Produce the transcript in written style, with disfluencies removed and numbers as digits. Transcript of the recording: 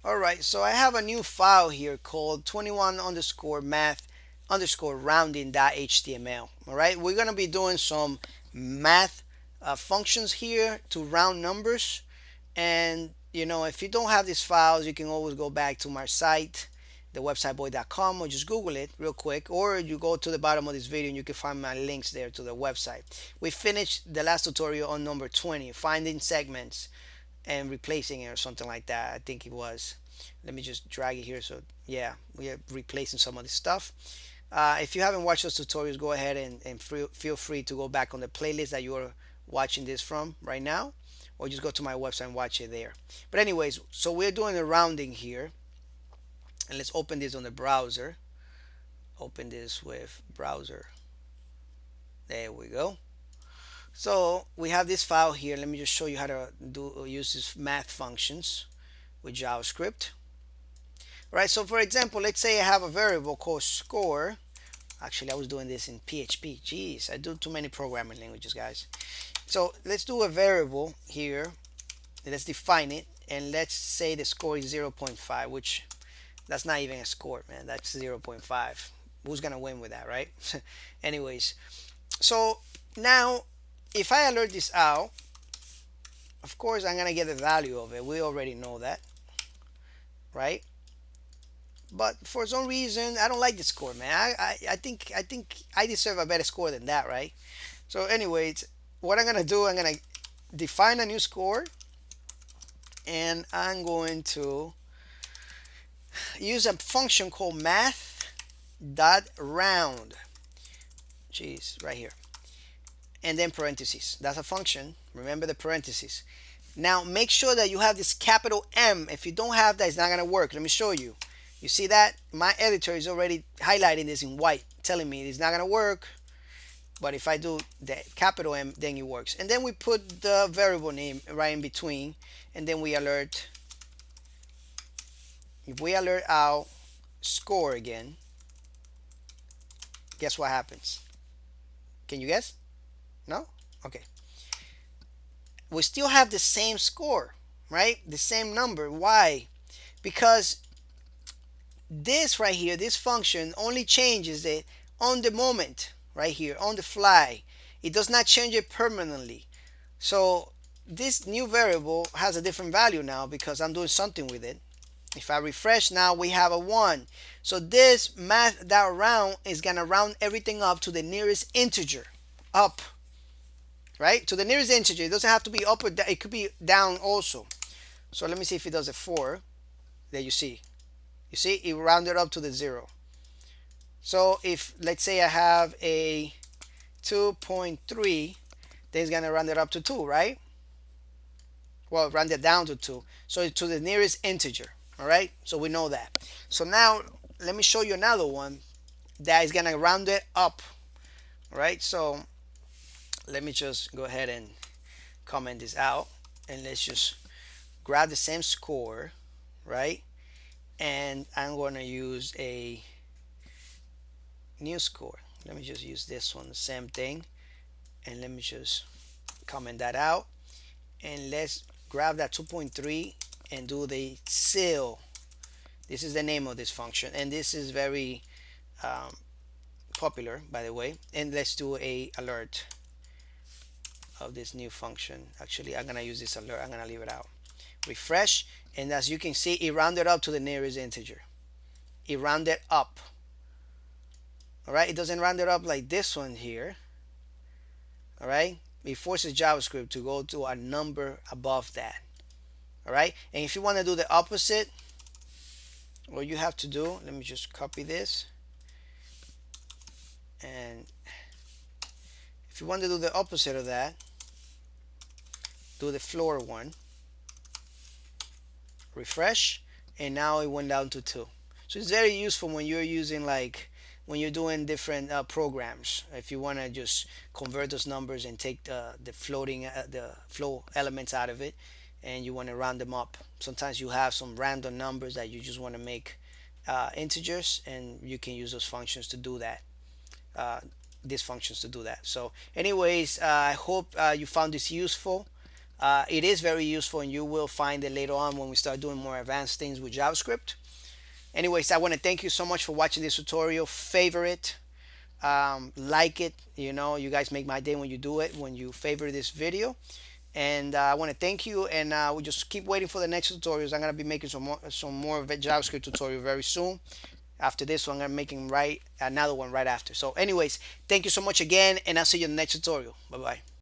Alright, so I have a new file here called 21 underscore math underscore rounding.html. Alright, we're going to be doing some math functions here to round numbers. And if you don't have these files, you can always go back to my site, thewebsiteboy.com, or just Google it real quick, or you go to the bottom of this video and you can find my links there to the website. We finished the last tutorial on number 20, finding segments and replacing it or something like that. I think it was. Let me just drag it here. So yeah, we are replacing some of this stuff. If you haven't watched those tutorials, go ahead and feel free to go back on the playlist that you are watching this from right now, or just go to my website and watch it there. But anyways, so we're doing a rounding here, and let's open this on the browser. Open this with browser. There we go. So we have this file here. Let me just show you how to use these math functions with JavaScript. Right, so for example, let's say I have a variable called score. Actually, I was doing this in PHP. Jeez, I do too many programming languages, guys. So let's do a variable here. Let's define it, and let's say the score is 0.5, which that's not even a score, man. That's 0.5. Who's gonna win with that, right? Anyways, so now if I alert this out, of course I'm gonna get the value of it. We already know that, right? But for some reason, I don't like the score, man. I think I deserve a better score than that, right? So, anyways, what I'm gonna do, I'm gonna define a new score, and I'm going to use a function called math dot round. Jeez, right here, and then parentheses. That's a function. Remember the parentheses. Now make sure that you have this capital M. If you don't have that, it's not gonna work. Let me show you. You see that? My editor is already highlighting this in white, telling me it's not gonna work. But if I do the capital M, then it works. And then we put the variable name right in between, and then we alert. If we alert our score again, guess what happens? Can you guess? No? Okay. We still have the same score, right? The same number. Why? Because this right here, this function only changes it on the moment, right here, on the fly. It does not change it permanently. So this new variable has a different value now because I'm doing something with it. If I refresh now, we have a 1. So this math that round is gonna round everything up to the nearest integer. Up, right? To the nearest integer. It doesn't have to be up or down. It could be down also. So let me see if it does a 4. There you see. You see, it rounded up to the 0. So if, let's say I have a 2.3, then it's going to round it up to 2, right? Well, round it down to 2. So it's to the nearest integer, all right? So we know that. So now, let me show you another one that is going to round it up, all right? So let me just go ahead and comment this out. And let's just grab the same score, right? And I'm going to use a new score. Let me just use this one, the same thing, and let me just comment that out, and let's grab that 2.3 and do the seal. This is the name of this function, and this is very popular, by the way. And let's do a alert of this new function. Actually, I'm gonna use this alert. I'm gonna leave it out. Refresh, and as you can see, it rounded up to the nearest integer. It rounded up. All right, it doesn't round it up like this one here. All right, it forces JavaScript to go to a number above that. All right, and if you want to do the opposite, what you have to do, let me just copy this, and if you want to do the opposite of that, do the floor one, refresh, and now it went down to 2. So it's very useful when you're using, like, when you're doing different programs. If you want to just convert those numbers and take the flow elements out of it, and you want to round them up. Sometimes you have some random numbers that you just want to make integers, and you can use those functions to do that. These functions to do that. So anyways, I hope you found this useful. It is very useful, and you will find it later on when we start doing more advanced things with JavaScript. Anyways, I want to thank you so much for watching this tutorial. Favorite, like it. You guys make my day when you do it, when you favor this video. And I want to thank you, and we just keep waiting for the next tutorials. I'm gonna be making some more JavaScript tutorial very soon. After this one, I'm gonna making right another one right after. So, anyways, thank you so much again, and I'll see you in the next tutorial. Bye bye.